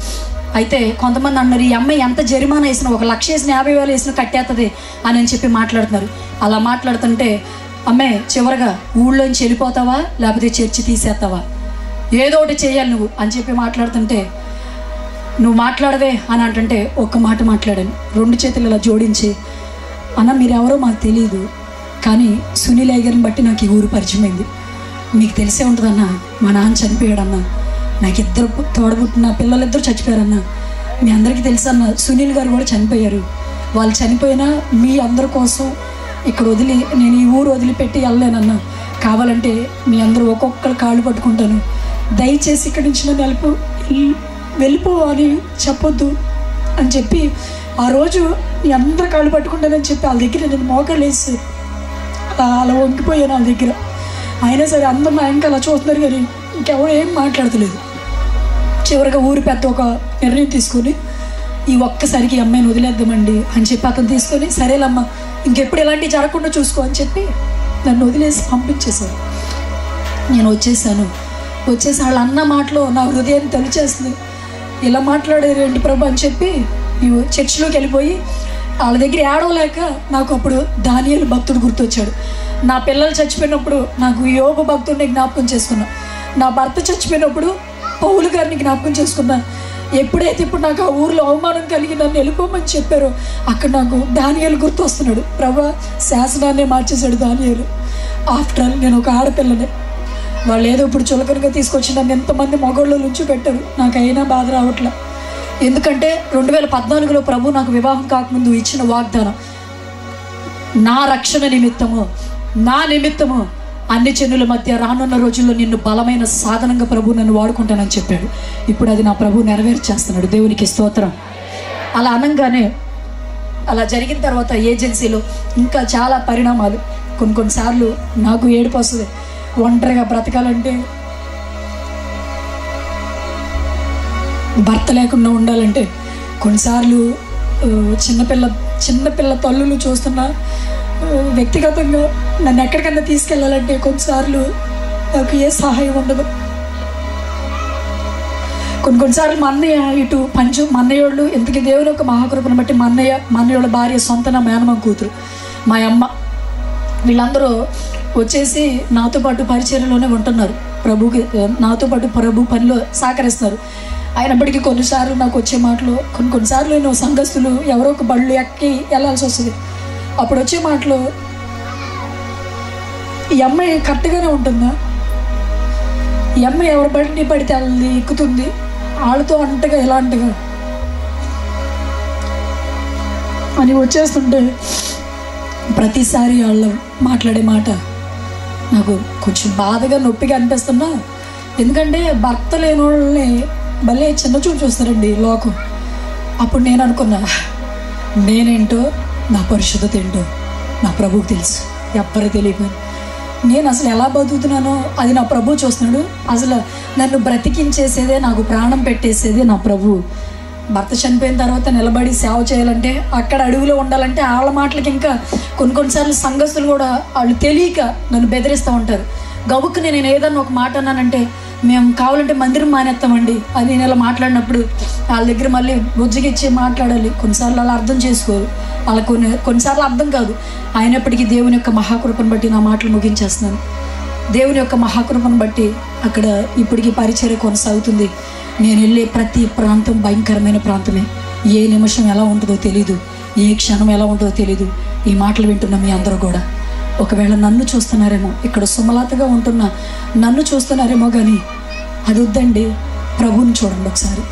అయితే కొంతమంది అన్నారు ఈ అమ్మాయి ఎంత జరిమానా వేసినా 1,50,000 వేసినా కట్టేస్తుంది అని చెప్పి మాట్లాడుతున్నారు. అలా మాట్లాడుతుంటే అమ్మాయి చివరిగా ఊళ్ళోంచి వెళ్ళిపోతావా లేకపోతే చర్చి తీసేస్తావా, ఏదో ఒకటి చేయాలి నువ్వు అని చెప్పి మాట్లాడుతుంటే నువ్వు మాట్లాడవే అని అంటుంటే ఒక్క మాట మాట్లాడాను. 2 చేతులు ఇలా జోడించి అన్న మీరెవరో మాకు తెలియదు, కానీ సునీలయ్య గారిని బట్టి నాకు ఈ ఊరు పరిచయమైంది. మీకు తెలిసే ఉంటుందన్న, మా నాన్న చనిపోయాడన్న, నాకు 2 తోడబుట్టిన పిల్లలిద్దరూ చచ్చిపోయారన్న, మీ అందరికీ తెలుసన్న సునీల్ గారు కూడా చనిపోయారు. వాళ్ళు చనిపోయినా మీ అందరి కోసం ఇక్కడ నేను ఈ ఊరు వదిలిపెట్టి వెళ్ళలేనన్న, కావాలంటే మీ అందరూ ఒక్కొక్కరు కాళ్ళు పట్టుకుంటాను, దయచేసి ఇక్కడి నుంచి నన్ను వెళ్ళిపో అని చెప్పొద్దు అని చెప్పి ఆ రోజు మీ అందరు కాళ్ళు పట్టుకుంటానని చెప్పి వాళ్ళ దగ్గర నేను మోకాళ్ళు వేసి అలా వంగిపోయాను వాళ్ళ దగ్గర. అయినా సరే అందరూ నా ఇంకా అలా చూస్తున్నారు కానీ ఇంకెవరు ఏం మాట్లాడతలేదు. చివరిగా ఊరి పెద్ద ఒక నిర్ణయం తీసుకొని ఈ ఒక్కసారికి అమ్మాయిని వదిలేద్దామండి అని చెప్పి అతను తీసుకొని సరేలమ్మా ఇంకెప్పుడు ఇలాంటివి జరగకుండా చూసుకో అని చెప్పి నన్ను వదిలేసి పంపించేశారు. నేను వచ్చేసి వాళ్ళ అన్న మాటలో నా హృదయాన్ని తొలిచేస్తుంది. ఇలా మాట్లాడారు ఏంటి ప్రభు అని చెప్పి చర్చిలోకి వెళ్ళిపోయి వాళ్ళ దగ్గర ఏడవలేక నాకు అప్పుడు దానియేలు భక్తుడు గుర్తొచ్చాడు. నా పిల్లలు చచ్చిపోయినప్పుడు నాకు యోబు భక్తుడిని జ్ఞాపకం చేసుకున్నా. నా భర్త చచ్చిపోయినప్పుడు పౌలు గారిని జ్ఞాపకం చేసుకున్నా. ఎప్పుడైతే ఇప్పుడు నాకు ఆ ఊర్లో అవమానం కలిగి నన్ను వెళ్ళిపోమని చెప్పారో అక్కడ నాకు దానియేలు గుర్తు వస్తున్నాడు. ప్రభువా, శాసనాన్నే మార్చేశాడు దానియేలు. ఆఫ్టర్ ఆల్ నేను ఒక ఆడపిల్లనే. వాళ్ళు ఏదో ఇప్పుడు చులకనగా తీసుకొచ్చి నన్ను ఎంతమంది మగోళ్ళు నుంచి పెట్టారు. నాకైనా బాధ రావట్లా. ఎందుకంటే 2014లో ప్రభు నాకు వివాహం కాకముందు ఇచ్చిన వాగ్దానం, నా రక్షణ నిమిత్తము, నా నిమిత్తము అన్ని జనుల మధ్య రానున్న రోజుల్లో నిన్ను బలమైన సాధనంగా ప్రభు నన్ను వాడుకుంటానని చెప్పాడు. ఇప్పుడు అది నా ప్రభు నెరవేర్చేస్తున్నాడు. దేవునికి స్తోత్రం. అలా అనగానే అలా జరిగిన తర్వాత ఏజెన్సీలో ఇంకా చాలా పరిణామాలు. కొన్నిసార్లు నాకు ఏడుపు వస్తుంది. ఒంటరిగా బ్రతకాలంటే, భర్త లేకుండా ఉండాలంటే, కొన్నిసార్లు చిన్నపిల్ల తల్లులు చూస్తున్నా, వ్యక్తిగతంగా నన్ను ఎక్కడికన్నా తీసుకెళ్ళాలంటే కొన్నిసార్లు నాకు ఏ సహాయం ఉండదు. కొన్నిసార్లు మా అన్నయ్య ఇటు మా అన్నయ్యోళ్ళు, ఇంతకీ దేవుని యొక్క మహాకృపను బట్టి మా అన్నయ్యోళ్ళ భార్య సొంత నా మేనమామ కూతురు, మా అమ్మ, వీళ్ళందరూ వచ్చేసి నాతో పాటు పరిచర్యలోనే ఉంటున్నారు. ప్రభుకి నాతో పాటు ప్రభు పనిలో సహకరిస్తున్నారు. అయినప్పటికీ కొన్నిసార్లు నాకు వచ్చే మాటలు, కొన్నిసార్లు నేను సంఘస్థులు ఎవరో ఒక బళ్ళు ఎక్కి వెళ్ళాల్సి వస్తుంది. అప్పుడు వచ్చే మాటలు, ఈ అమ్మాయి కరెక్ట్గానే ఉంటుందా, ఈ అమ్మాయి ఎవరి బడిని పడితే వాళ్ళని ఎక్కుతుంది, వాళ్ళతో అంటగా ఎలాంటిగా అని వచ్చేస్తుంటే ప్రతిసారి వాళ్ళు మాట్లాడే మాట నాకు కొంచెం బాధగా నొప్పిగా అనిపిస్తున్నా. ఎందుకంటే భర్త లేని వాళ్ళని భలే చిన్న చూపు చూస్తారండి లోకం. అప్పుడు నేను అనుకున్నా, నేనేంటో నా పరిశుద్ధత ఏంటో నా ప్రభువుకి తెలుసు, ఎవ్వరు తెలియదు. నేను అసలు ఎలా బతుకుతున్నానో అది నా ప్రభు చూస్తున్నాడు. అసలు నన్ను బ్రతికించేసేదే, నాకు ప్రాణం పెట్టేసేదే నా ప్రభు. భర్త చనిపోయిన తర్వాత నిలబడి సేవ చేయాలంటే, అక్కడ అడవిలో ఉండాలంటే వాళ్ళ మాటలకి ఇంకా కొన్నిసార్లు సంఘస్థులు కూడా వాళ్ళు తెలియక నన్ను బెదిరిస్తూ ఉంటారు. గబుక్కు నేను ఏదన్నా ఒక మాట అన్నానంటే, మేము కావాలంటే మందిరం మానేస్తామండి అది నేను ఇలా మాట్లాడినప్పుడు వాళ్ళ దగ్గర మళ్ళీ బుజ్జగిచ్చి మాట్లాడాలి. కొన్నిసార్లు అలా అర్థం చేసుకోరు, వాళ్ళ కొన్నిసార్లు అర్థం కాదు. అయినప్పటికీ దేవుని యొక్క మహాకృపను బట్టి నా మాటలు ముగించేస్తున్నాను. దేవుని యొక్క మహాకృపను బట్టి అక్కడ ఇప్పటికీ పరిచర్య కొనసాగుతుంది. నేను వెళ్ళే ప్రతి ప్రాంతం భయంకరమైన ప్రాంతమే. ఏ నిమిషం ఎలా ఉంటుందో తెలీదు, ఏ క్షణం ఎలా ఉంటుందో తెలీదు. ఈ మాటలు వింటున్న మీ అందరూ కూడా ఒకవేళ నన్ను చూస్తున్నారేమో, ఇక్కడ సుమలతగా ఉంటున్న నన్ను చూస్తున్నారేమో, కానీ అది వద్దండి. ప్రభువుని చూడండి ఒకసారి.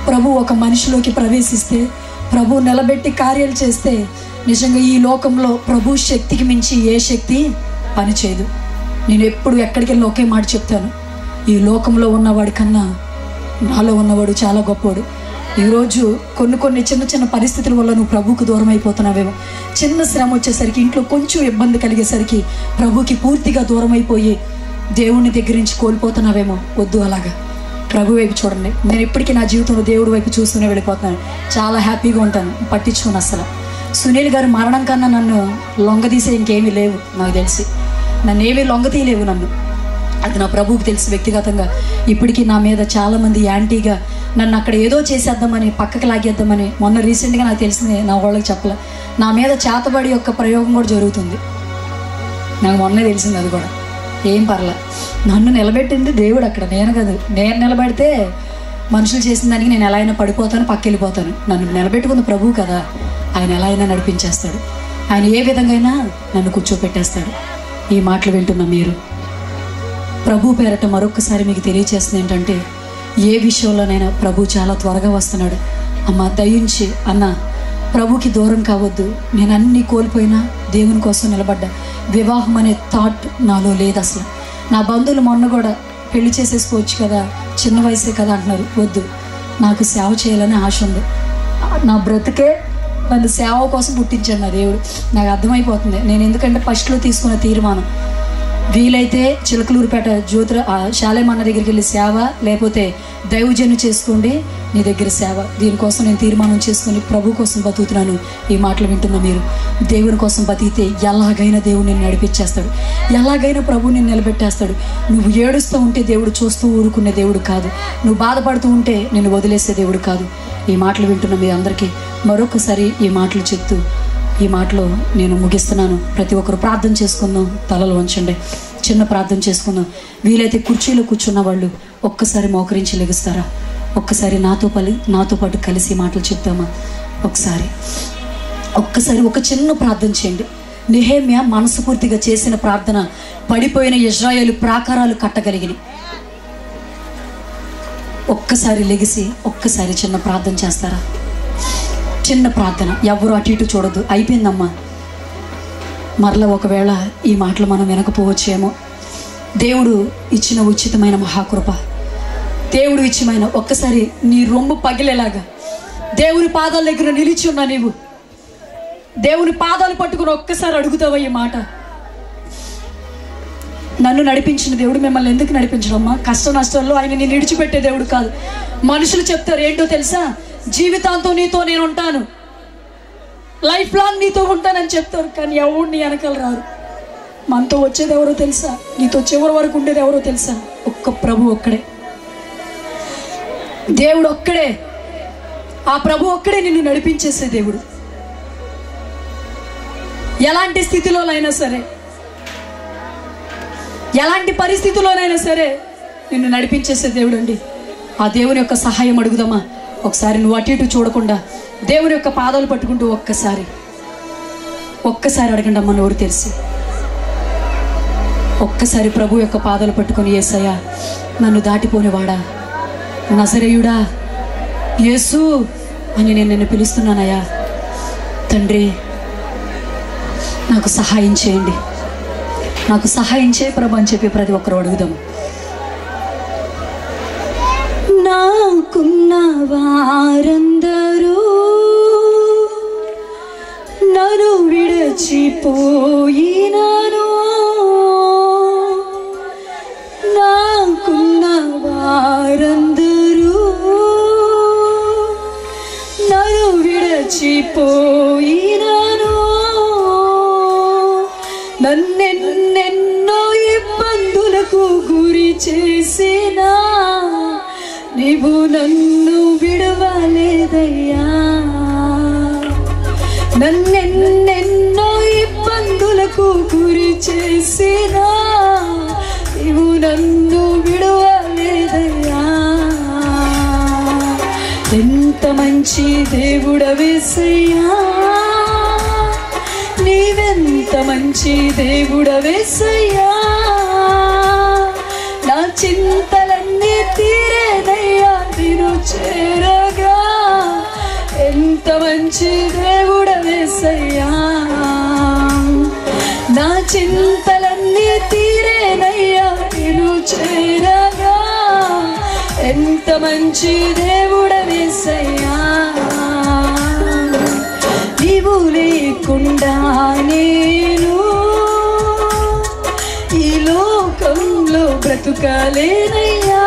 ప్రభు ఒక మనిషిలోకి ప్రవేశిస్తే, ప్రభు నిలబెట్టి కార్యాలు చేస్తే, నిజంగా ఈ లోకంలో ప్రభు శక్తికి మించి ఏ శక్తి పనిచేయదు. నేను ఎప్పుడు ఎక్కడికి వెళ్ళి ఒకే మాట చెప్తాను, ఈ లోకంలో ఉన్నవాడి కన్నా నాలో ఉన్నవాడు చాలా గొప్పవాడు. ఈరోజు కొన్ని చిన్న పరిస్థితుల వల్ల నువ్వు ప్రభువుకు దూరం అయిపోతున్నావేమో. చిన్న శ్రమ వచ్చేసరికి, ఇంట్లో కొంచెం ఇబ్బంది కలిగేసరికి ప్రభువుకి పూర్తిగా దూరం అయిపోయి దేవుని దగ్గర నుంచి కోల్పోతున్నావేమో. వద్దు, అలాగా ప్రభు వైపు చూడండి. నేను ఇప్పటికీ నా జీవితంలో దేవుడి వైపు చూస్తూనే వెళ్ళిపోతున్నాను. చాలా హ్యాపీగా ఉంటాను, పట్టించుకోను అసలు. సునీల్ గారు మరణం కన్నా నన్ను లొంగదీసే ఇంకేమీ లేవు. నాకు తెలిసి నన్ను ఏమీ లొంగతీయలేవు నన్ను. అది నా ప్రభువుకి తెలుసు వ్యక్తిగతంగా. ఇప్పటికీ నా మీద చాలామంది యాంటీగా నన్ను అక్కడ ఏదో చేసేద్దామని, పక్కకి లాగేద్దామని, మొన్న రీసెంట్గా నాకు తెలిసింది, నా వాళ్ళకి చెప్పలే, నా మీద చేతబడి యొక్క ప్రయోగం కూడా జరుగుతుంది. నాకు మొన్నే తెలిసింది. అది కూడా ఏం పర్లే, నన్ను నిలబెట్టింది దేవుడు అక్కడ, నేను కాదు. నేను నిలబడితే మనుషులు చేసిన దానికి నేను ఎలా అయినా పడిపోతాను, పక్క వెళ్ళిపోతాను. నన్ను నిలబెట్టుకుంది ప్రభువు కదా, ఆయన ఎలా అయినా నడిపించేస్తాడు. ఆయన ఏ విధంగా అయినా నన్ను కూర్చోపెట్టేస్తాడు. ఈ మాటలు వింటున్న మీరు, ప్రభు పేరట మరొకసారి మీకు తెలియజేస్తుంది ఏంటంటే, ఏ విషయంలోనైనా ప్రభు చాలా త్వరగా వస్తున్నాడు. అమ్మ దయించి అన్న, ప్రభుకి దూరం కావద్దు. నేను అన్నీ కోల్పోయినా దేవుని కోసం నిలబడ్డా. వివాహం అనే థాట్ నాలో లేదు అసలు. నా బంధువులు మొన్న కూడా పెళ్లి చేసేసుకోవచ్చు కదా, చిన్న వయసే కదా అంటున్నారు. వద్దు, నాకు సేవ చేయాలని ఆశ ఉంది. నా బ్రతుకే నన్ను సేవ కోసం పుట్టించాడు నా దేవుడు. నాకు అర్థమైపోతుంది. నేను ఎందుకంటే ఫస్ట్లో తీసుకున్న తీర్మానం, వీలైతే చిలకలూరుపేట శాలేమన్న దగ్గరికి వెళ్ళి సేవ, లేకపోతే దైవజన్య చేసుకోండి, నీ దగ్గర సేవ. దీనికోసం నేను తీర్మానం చేసుకుని ప్రభు కోసం బతుకుతున్నాను. ఈ మాటలు వింటున్న మీరు, దేవుని కోసం బతికితే ఎలాగైనా దేవుడు నేను నడిపించేస్తాడు, ఎలాగైనా ప్రభు నేను నిలబెట్టేస్తాడు. నువ్వు ఏడుస్తూ ఉంటే దేవుడు చూస్తూ ఊరుకునే దేవుడు కాదు. నువ్వు బాధపడుతూ ఉంటే నేను వదిలేసే దేవుడు కాదు. ఈ మాటలు వింటున్న మీ అందరికీ మరొకసారి ఈ మాటలు చెప్తూ ఈ మాటలో నేను ముగిస్తున్నాను. ప్రతి ఒక్కరు ప్రార్థన చేసుకుందాం, తలలు వంచండి, చిన్న ప్రార్థన చేసుకుందాం. వీలైతే కుర్చీలో కూర్చున్న వాళ్ళు ఒక్కసారి మోకరించి లెగుస్తారా? ఒక్కసారి నాతో పాటు కలిసి మాటలు చెప్తామా? ఒక్కసారి ఒక చిన్న ప్రార్థన చేయండి. నెహెమ్యా మనస్ఫూర్తిగా చేసిన ప్రార్థన పడిపోయిన ఇశ్రాయేలు ప్రాకారాలు కట్టగలిగినాయి. ఒక్కసారి లెగిసి ఒక్కసారి చిన్న ప్రార్థన చేస్తారా? చిన్న ప్రార్థన, ఎవరు అటు ఇటు చూడదు. అయిపోయిందమ్మా. మరలా ఒకవేళ ఈ మాటలు మనం వినకపోవచ్చేమో. దేవుడు ఇచ్చిన ఉచితమైన మహాకృప, దేవుడు ఇచ్చిన ఒక్కసారి నీ రొమ్ము పగిలేలాగా దేవుని పాదాల దగ్గర నిలిచి ఉన్నా నీవు దేవుని పాదాలు పట్టుకుని ఒక్కసారి అడుగుతావా ఈ మాట? నన్ను నడిపించిన దేవుడు మిమ్మల్ని ఎందుకు నడిపించడమ్మా? కష్ట నష్టాల్లో ఆయన నేను విడిచిపెట్టే దేవుడు కాదు. మనుషులు చెప్తారు ఏంటో తెలుసా? జీవితాంతం నీతో నేను ఉంటాను, లైఫ్ లాంగ్ నీతో ఉంటానని చెప్తారు. కానీ ఎవరు నీ వెనకాల రారు. మనతో వచ్చేది ఎవరో తెలుసా? నీతో చివరి వరకు ఉండేది ఎవరో తెలుసా? ఒక్క ప్రభు ఒక్కడే, దేవుడు ఒక్కడే. ఆ ప్రభు ఒక్కడే నిన్ను నడిపించేసే దేవుడు. ఎలాంటి స్థితిలోనైనా సరే, ఎలాంటి పరిస్థితుల్లోనైనా సరే నిన్ను నడిపించేసే దేవుడు అండి. ఆ దేవుని యొక్క సహాయం అడుగుదామా? ఒకసారి నువ్వు అటు ఇటు చూడకుండా దేవుని యొక్క పాదాలు పట్టుకుంటూ ఒక్కసారి అడగండి అమ్మ, నోరు తెరిచి. ఒక్కసారి ప్రభు యొక్క పాదాలు పట్టుకొని, యేసయ్యా నన్ను దాటిపోనివాడా, నజరేయుడా, యేసు అని నేను నిన్ను పిలుస్తున్నానయ్యా. తండ్రి నాకు సహాయం చేయండి, నాకు సహాయం చేయ ప్రభు అని చెప్పి ప్రతి ఒక్కరు అడుగుదాం. నాకున్న వారందరూ నన్ను విడిచిపోయినాను, నాకున్న వారందరూ నన్ను విడిచిపోయినాను, నన్నెన్నెన్నో ఇబ్బందులకు గురి చేసినా నీవు నన్ను విడవలేదయ్యా. నన్నెన్నెన్నో ఇబ్బందులకు గురి చేసినా నీవు నన్ను విడవలేదయ్యా. ఎంత మంచి దేవుడవేసయ్యా, నీవెంత మంచి దేవుడవేసయ్యా. నా చింతలన్నీ తీరేనయ్యా నిన్ను చేరగా. ఎంత మంచి దేవుడవేసయ్యా. నా చింతలన్నీ తీరేనయ్యా నిన్ను చేరగా. ఎంత మంచి దేవుడవేసయ్యా. నీవు లేకుండా నేను ఈ లోకంలో బ్రతుకలేనయ్యా.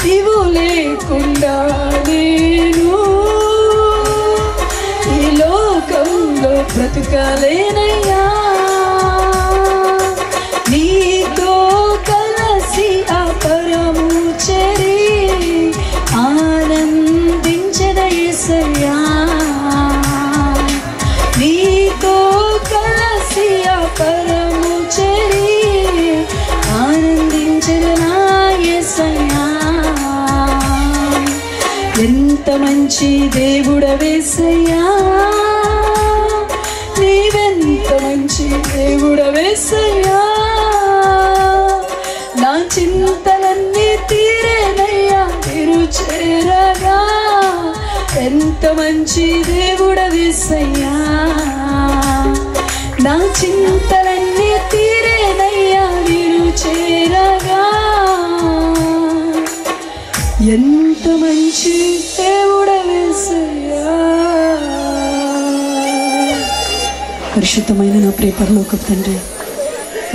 నీవు లేకుండా నేను ఈ లోకంలో బ్రతుకలేనయ్యా. నీతో కలిసి ఆ పరము చేరి ఆనందించద యేసయ్యా. నీతో కలిసి ఆ పరము చేరి ఆనందించద నా యేసయ్యా. ఎంత మంచి దేవుడవేసయ్యా, నీవెంత మంచి దేవుడవేసయ్యా. నా చింతలన్నీ తీరేనయ్యా నిన్ను చేరగా. ఎంత మంచి దేవుడవేసయ్యా. నా చింతలన్నీ తీరేనయ్యా నిన్ను చేరగా. ఎంత మంచి దేవుడవేసయ్యా. పరిశుద్ధమైన నా ప్రియ పరలోకపు తండ్రి,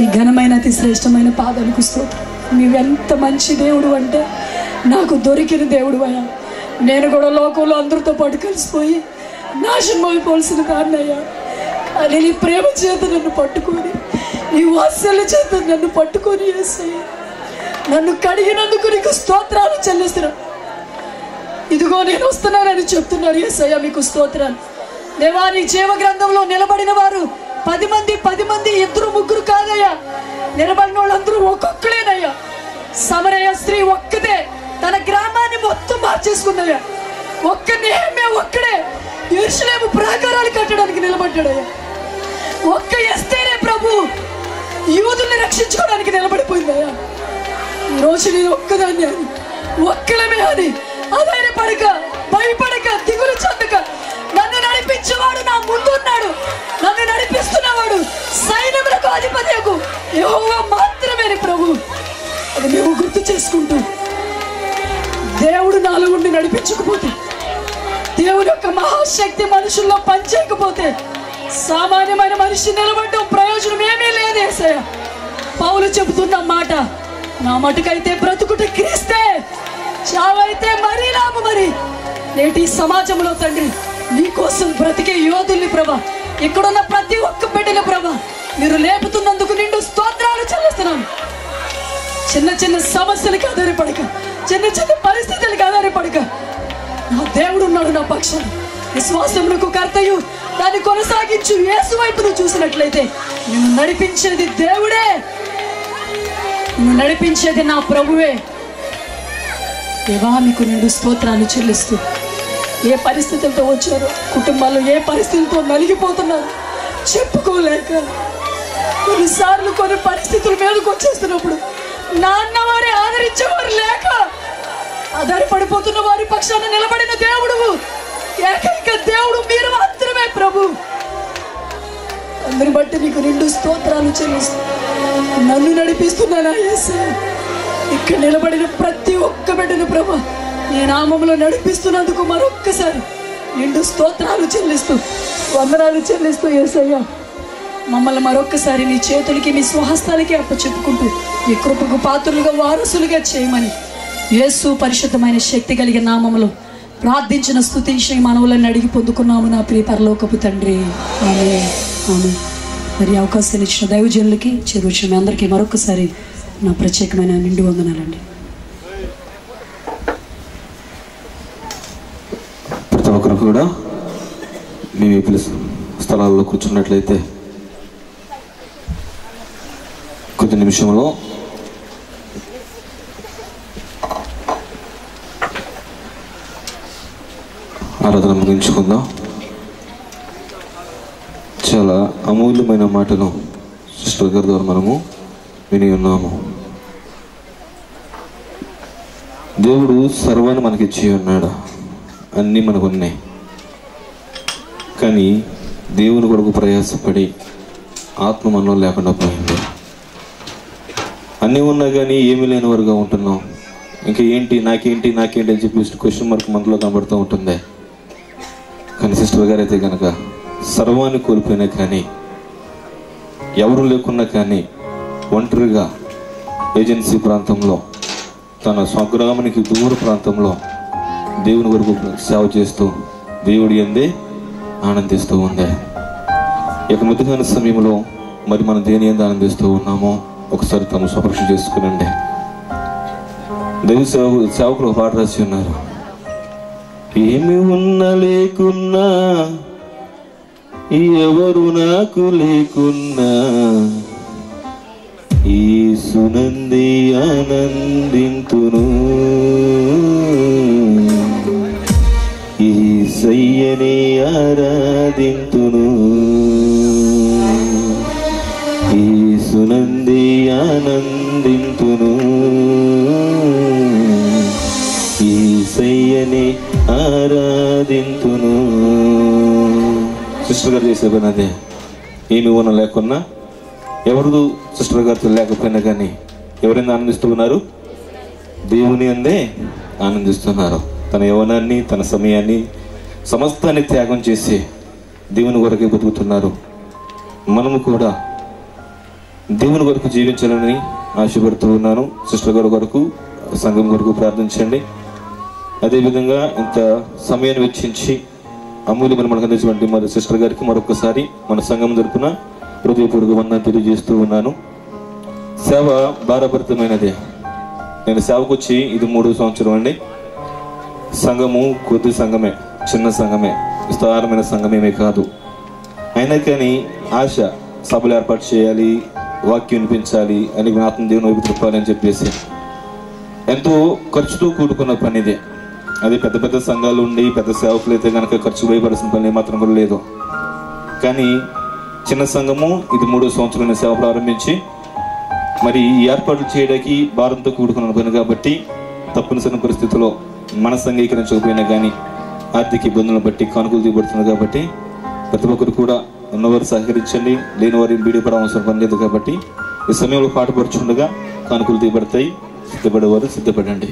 ఈ ఘనమైన అతి శ్రేష్టమైన పాదాలకు స్తోత్రం. నీవెంత మంచి దేవుడు అంటే నాకు దొరికిన దేవుడు అయ్యా. నేను కూడా లోకంలో అందరితో పాటు కలిసిపోయి నాశనం అయిపోవలసిన దాన్నయ్యా. కానీ నీ ప్రేమ చేత నన్ను పట్టుకొని, నీ వాత్సల్య చేత నన్ను పట్టుకొని యేసయ్యా నన్ను కడిగినందుకు నీకు స్తోత్రాలు చెల్లిస్తున్నా. ఇదిగో ఇదిగో నేను వస్తున్నానని చెప్తున్నారు. యేసయ్య మీకు స్తోత్రాలు. దేవా, నీ జీవ గ్రంథంలో నిలబడిన వారు 10 మంది 2 3 కాదయ్యా. నిలబడిన వాళ్ళందరూ ఒక్కొక్కలేనయ్యా. సమరయ స్త్రీ ఒక్కదే తన గ్రామాన్ని మొత్తం మార్చేసుకుందయ్యా. ఒక్క నేహమ్యా ఒక్కడే యెరూషలేము ప్రాకారాలు కట్టడానికి నిలబడ్డాడయ్యా. ఒక్క ఎస్తేరే ప్రభు యూదుల్ని రక్షించుకోవడానికి నిలబడిపోయిందయ్యా. ఈరోజు నేను ఒక్కదాన్ని అని, ఒక్కలమే అని ఆధారపడక, భయపడక, దిగులు చెందక, నన్ను నడిపించేవాడు నా ముందున్నాడు, నన్ను నడిపిస్తున్నవాడు సైన్యములకు అధిపతియగు యెహోవా మాత్రమే ప్రభు. అది మేము గుర్తు చేసుకుంటూ, దేవుడు నాలో ఉండి నడిపించకపోతే, దేవుని యొక్క మహాశక్తి మనుషుల్లో పనిచేయకపోతే సామాన్యమైన మనిషి నిలబడడం ప్రయోజనం ఏమీ లేదు. యేసయ్య పౌలు చెబుతున్న మాట, నా మటుకైతే బ్రతుకుట క్రీస్తే, చావైతే మరీ లాభం. మరి నేటి సమాజంలో తండ్రి నీ కోసం బ్రతికే యోధుల్ని ప్రభా, ఇక్కడున్న ప్రతి ఒక్క బిడ్డల ప్రభా మీరు లేపుతున్నందుకు నిండు స్తోత్రాలు చెల్లిస్తున్నాను. చిన్న చిన్న సమస్యలకు ఆధారపడక, చిన్న చిన్న పరిస్థితులకు ఆధారపడక, నా దేవుడు ఉన్నాడు నా పక్షాన. విశ్వాసమునకు కర్తయు దాన్ని కొనసాగించు యేసు వైపును చూసినట్లయితే నిన్ను నడిపించేది దేవుడే, నిన్ను నడిపించేది నా ప్రభువే. దేవా, మీకు నిండు స్తోత్రాలు చెల్లిస్తూ, ఏ పరిస్థితులతో వచ్చారో, కుటుంబాల్లో ఏ పరిస్థితులతో నలిగిపోతున్నారు చెప్పుకోలేక, కొన్నిసార్లు కొన్ని పరిస్థితుల మీదకి వచ్చేస్తున్నప్పుడు నాన్న వారి ఆదరించేవారు లేక ఆధారపడిపోతున్న వారి పక్షాన నిలబడిన దేవుడు, ఏకైక దేవుడు మీరు మాత్రమే ప్రభు. అందరిని బట్టి నీకు నిండు స్తోత్రాలు చెల్లిస్తూ నన్ను నడిపిస్తున్నానా యేసయ్య. ఇక్కడ నిలబడిన ప్రతి ఒక్క బిడ్డను ప్రభు నీ నామములో నడిపిస్తున్నందుకు మరొక్కసారి నిండు స్తోత్రాలు చెల్లిస్తూ, వందనాలు చెల్లిస్తూ యేసయ్య మమ్మల్ని మరొక్కసారి నీ చేతులకి, నీ స్వహస్తాలకి అప్పచెప్పుకుంటూ నీ కృపకు పాత్రులుగా, వారసులుగా చేయమని యేసు పరిశుద్ధమైన శక్తి కలిగిన నామములో ప్రార్థించిన, స్తుతించిన మనవులను అడిగి పొందుకున్నాము నా ప్రియ పరలోకపు తండ్రి. ఆమేన్, ఆమేన్. మరి అవకాశాన్ని ఇచ్చిన దైవజనులకి, చేరువచ్చిన మీ అందరికీ మరొకసారి నా ప్రత్యేకమైన నిండు వందనాలండి. ప్రతి ఒక్కరు కూడా మీ స్థలాల్లో కూర్చున్నట్లయితే కొద్ది నిమిషంలో ఆరాధన ముగించుకుందాం. చాలా అమూల్యమైన మాటలు సిస్టర్ గారి ద్వారా మనము విని ఉన్నాము. దేవుడు సర్వాన్ని మనకిచ్చి ఉన్నాడు, అన్నీ మనకు ఉన్నాయి. కానీ దేవుని కొరకు ప్రయాసపడి ఆత్మ మనలో లేకుండా పోయింది. అన్నీ ఉన్నా కానీ ఏమీ లేని వారుగా ఉంటున్నాం. ఇంకా ఏంటి, నాకేంటి నాకేంటి అని చెప్పి క్వశ్చన్ మార్క్ మనలో కనబడుతూ ఉంటుంది. కానీ సిస్టర్ గారు అయితే కనుక సర్వాన్ని కోల్పోయినా కానీ, ఎవరు లేకున్నా కానీ, ఒంటరిగా ఏజెన్సీ ప్రాంతంలో, తన స్వగ్రామానికి దూర ప్రాంతంలో దేవుని వరకు సేవ చేస్తూ దేవుడి యందే ఆనందిస్తూ ఉంది. ఇక మధ్యకాల సమయంలో మరి మనం దేని యందు ఆనందిస్తూ ఉన్నామో ఒకసారి తమ స్వపరీక్ష చేసుకునండి. దైవ సేవకులు పాట రాసి ఉన్నారు. ఏమి ఉన్నా లేకున్నా, ఎవరు నాకు లేకున్నా, యేసునందే ఆనందింతును, యేసయ్యనే ఆరాధింతును, యేసునందే ఆనందింతును, యేసయ్యనే ఆరాధింతును. సిస్టర్ గారు చేసే పని అదే. ఏమి ఉన్నా లేకున్నా, ఎవరు సిస్టర్ గారితో లేకపోయినా కానీ ఎవరైనా ఆనందిస్తూ ఉన్నారు, దేవుని అందే ఆనందిస్తున్నారు. తన యవ్వనాన్ని, తన సమయాన్ని, సమస్తాన్ని త్యాగం చేసి దేవుని కొరకే బతుకుతున్నారు. మనము కూడా దేవుని కొరకు జీవించాలని ఆశపడుతూ ఉన్నాను. సిస్టర్ గారి కొరకు, సంఘం కొరకు ప్రార్థించండి. అదేవిధంగా ఇంత సమయాన్ని వెచ్చించి అమూల్యమైన మనకు అందించినటువంటి మరి సిస్టర్ గారికి మరొకసారి మన సంఘం తరపున హృదయపూర్వక వందనం తెలియజేస్తూ ఉన్నాను. సేవ భారభరితమైనదే. నేను సేవకు వచ్చి ఇది 3వ సంవత్సరం అండి. సంఘము కొద్ది సంఘమే, చిన్న సంఘమే, విస్తారమైన సంఘమేమీ కాదు. అయినా కానీ ఆశ సభలు ఏర్పాటు చేయాలి, వాక్యం వినిపించాలి అని ఆత్మ దేవుని వైపు తిప్పాలి అని చెప్పేసి ఎంతో ఖర్చుతో కూడుకున్న పని ఇదే. అది పెద్ద పెద్ద సంఘాలు ఉండి పెద్ద సేవకులు అయితే కనుక ఖర్చు భయపడాల్సిన పని మాత్రం కూడా లేదు. కానీ చిన్న సంఘము ఇది 3వ సంవత్సరంలో సేవ ప్రారంభించి మరి ఈ ఏర్పాట్లు చేయడానికి భారంతో కూడుకున్న పని కాబట్టి తప్పనిసరి పరిస్థితుల్లో మన సంఘీకరించకపోయినా కానీ ఆర్థిక ఇబ్బందులను బట్టి కానుకలు తీయబడుతుంది. కాబట్టి ప్రతి ఒక్కరు కూడా ఉన్నవారు సహకరించండి, లేని వారు బీడీ పడ అవసరం పని లేదు. కాబట్టి ఈ సమయంలో పాటుపడుచుండగా కానుకలు తీయబడతాయి. సిద్ధపడేవారు సిద్ధపడండి.